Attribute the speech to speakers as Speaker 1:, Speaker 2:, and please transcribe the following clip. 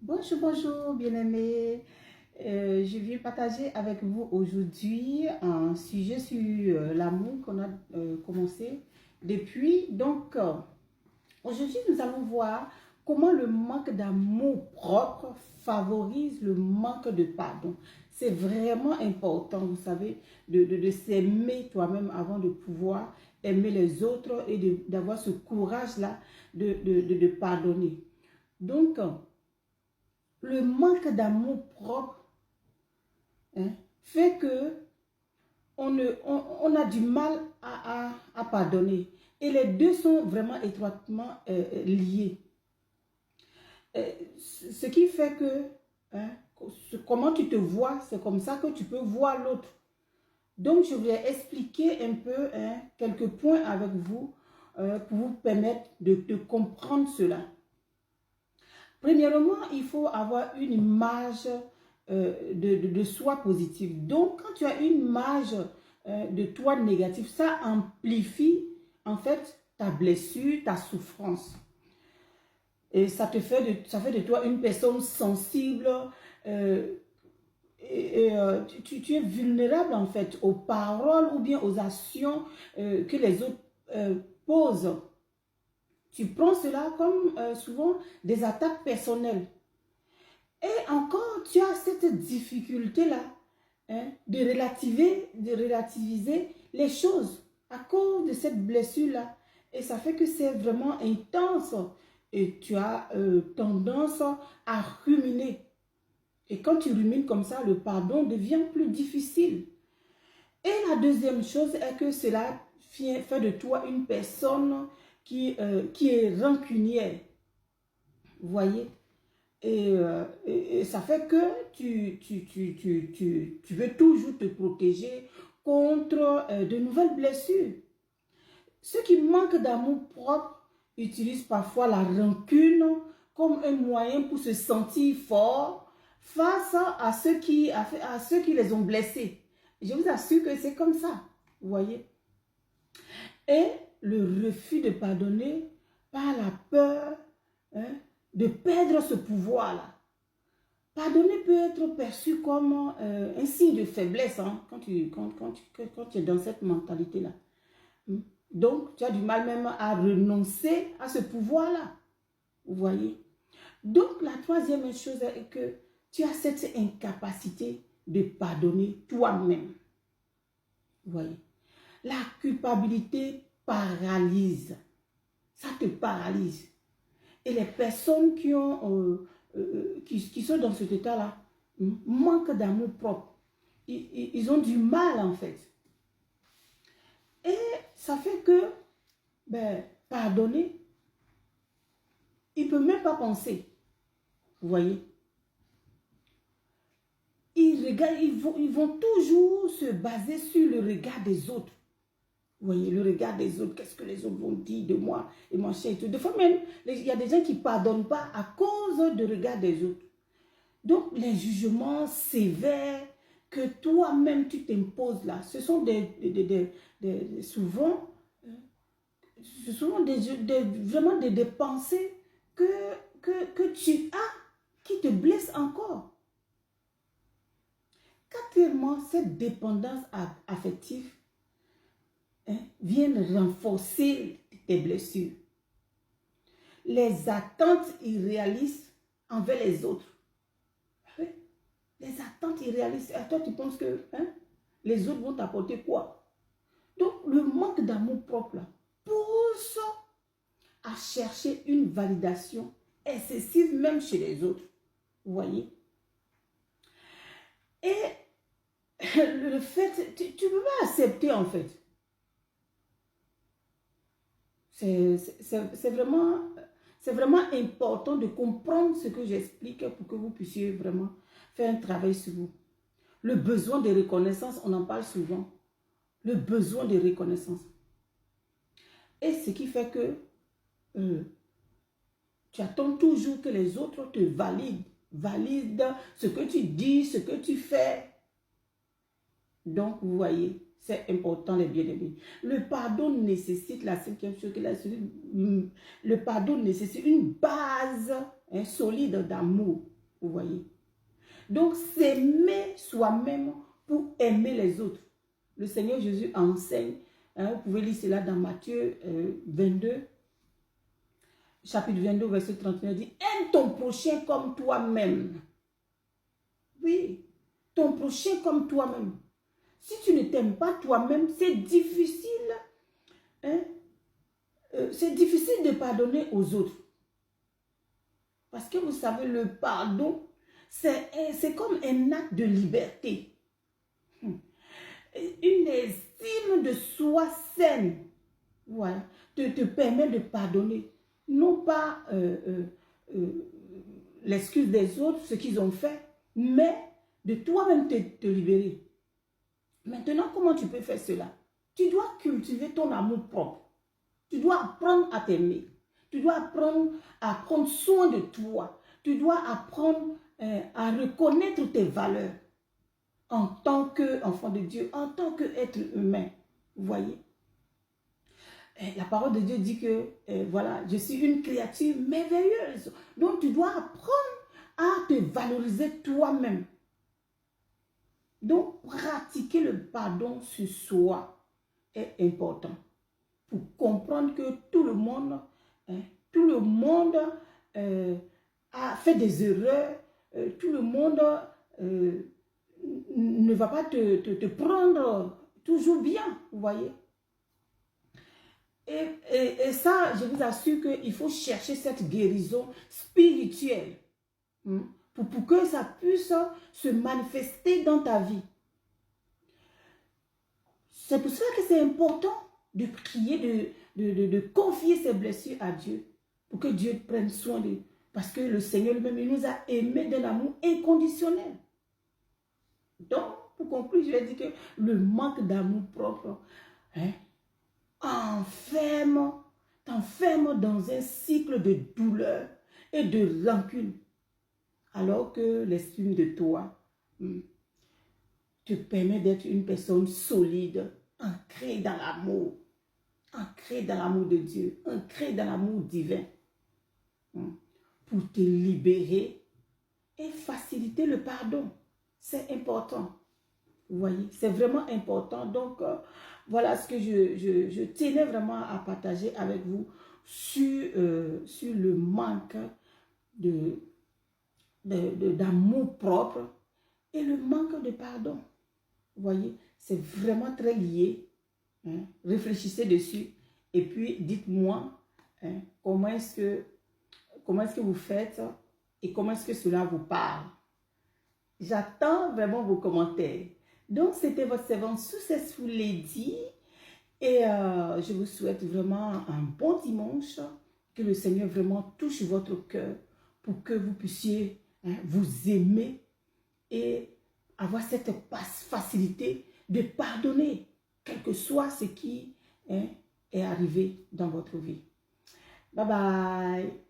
Speaker 1: Bonjour, bonjour, bien-aimés. Je viens partager avec vous aujourd'hui un sujet sur l'amour qu'on a commencé depuis. Aujourd'hui, nous allons voir comment le manque d'amour propre favorise le manque de pardon. C'est vraiment important, vous savez, de s'aimer toi-même avant de pouvoir aimer les autres et d'avoir ce courage-là de pardonner. Donc, le manque d'amour propre, hein, fait que on a du mal à pardonner. Et les deux sont vraiment étroitement liés. Ce qui fait que, hein, comment tu te vois, c'est comme ça que tu peux voir l'autre. Donc, je vais expliquer un peu, hein, quelques points avec vous pour vous permettre de comprendre cela. Premièrement, il faut avoir une image de soi positive. Donc, quand tu as une image de toi négative, ça amplifie en fait ta blessure, ta souffrance. Et ça fait de toi une personne sensible. euh, tu es vulnérable en fait aux paroles ou bien aux actions que les autres posent. Tu prends cela comme souvent des attaques personnelles. Et encore, tu as cette difficulté-là, hein, de relativiser les choses à cause de cette blessure-là. Et ça fait que c'est vraiment intense. Et tu as tendance à ruminer. Et quand tu rumines comme ça, le pardon devient plus difficile. Et la deuxième chose est que cela fait de toi une personne qui est rancunière. Vous voyez? Et ça fait que tu veux toujours te protéger contre de nouvelles blessures. Ceux qui manquent d'amour propre utilisent parfois la rancune comme un moyen pour se sentir fort face à ceux qui les ont blessés. Je vous assure que c'est comme ça, vous voyez. Et le refus de pardonner par la peur, hein, de perdre ce pouvoir-là. Pardonner peut être perçu comme un signe de faiblesse, hein, quand tu es dans cette mentalité-là. Donc, tu as du mal même à renoncer à ce pouvoir-là. Vous voyez? Donc, la troisième chose est que tu as cette incapacité de pardonner toi-même. Vous voyez? La culpabilité paralyse. Ça te paralyse. Et les personnes qui sont dans cet état-là manquent d'amour propre. Ils ont du mal en fait. Et ça fait que, pardonner, ils ne peuvent même pas penser. Vous voyez? Ils vont toujours se baser sur le regard des autres. Vous voyez, le regard des autres, qu'est-ce que les autres vont dire de moi et mon chien et tout. Des fois même, il y a des gens qui ne pardonnent pas à cause du regard des autres. Donc, les jugements sévères que toi-même tu t'imposes là, ce sont souvent, vraiment des pensées que tu as qui te blessent encore. Quatrièmement, cette dépendance affective vient renforcer tes blessures. Les attentes irréalistes envers les autres. Les attentes irréalistes. À toi, tu penses que les autres vont t'apporter quoi? Donc, le manque d'amour propre là, pousse à chercher une validation excessive même chez les autres. Vous voyez? Et le fait, tu ne peux pas accepter en fait. C'est vraiment important de comprendre ce que j'explique pour que vous puissiez vraiment faire un travail sur vous. Le besoin de reconnaissance, on en parle souvent. Le besoin de reconnaissance. Et ce qui fait que tu attends toujours que les autres te valident ce que tu dis, ce que tu fais. Donc, vous voyez, c'est important les bien-aimés. Le pardon nécessite, la cinquième chose, le pardon nécessite une base hein, solide d'amour, vous voyez. Donc, s'aimer soi-même pour aimer les autres. Le Seigneur Jésus enseigne, hein, vous pouvez lire cela dans Matthieu 22, chapitre 22, verset 31, dit « Aime ton prochain comme toi-même. » Oui, ton prochain comme toi-même. Si tu ne t'aimes pas toi-même, c'est difficile, hein, c'est difficile de pardonner aux autres. Parce que vous savez, le pardon, c'est comme un acte de liberté. Une estime de soi saine, voilà, te permet de pardonner. Non pas l'excuse des autres, ce qu'ils ont fait, mais de toi-même te libérer. Maintenant, comment tu peux faire cela? Tu dois cultiver ton amour propre. Tu dois apprendre à t'aimer. Tu dois apprendre à prendre soin de toi. Tu dois apprendre à reconnaître tes valeurs en tant qu'enfant de Dieu, en tant qu'être humain. Vous voyez? La parole de Dieu dit que, voilà, je suis une créature merveilleuse. Donc, tu dois apprendre à te valoriser toi-même. Donc, pratiquer le pardon sur soi est important pour comprendre que tout le monde, hein, a fait des erreurs, tout le monde ne va pas te prendre toujours bien, vous voyez. Et ça, je vous assure qu'il faut chercher cette guérison spirituelle pour que ça puisse se manifester dans ta vie. C'est pour cela que c'est important de prier, de confier ses blessures à Dieu pour que Dieu prenne soin de nous. Parce que le Seigneur lui-même, il nous a aimés d'un amour inconditionnel. Donc, pour conclure, je vais dire que le manque d'amour propre, hein, t'enferme dans un cycle de douleur et de rancune. Alors que l'estime de toi te permet d'être une personne solide, ancrée dans l'amour de Dieu, ancrée dans l'amour divin, pour te libérer et faciliter le pardon. C'est important. Vous voyez, c'est vraiment important. Donc, voilà ce que je tenais vraiment à partager avec vous sur le manque d'amour propre et le manque de pardon. Vous voyez, c'est vraiment très lié. Hein? Réfléchissez dessus et puis dites-moi hein, comment est-ce que vous faites et comment est-ce que cela vous parle. J'attends vraiment vos commentaires. Donc, c'était votre servante Successful Lady et je vous souhaite vraiment un bon dimanche. Que le Seigneur vraiment touche votre cœur pour que vous puissiez vous aimer et avoir cette facilité de pardonner, quel que soit ce qui est arrivé dans votre vie. Bye bye.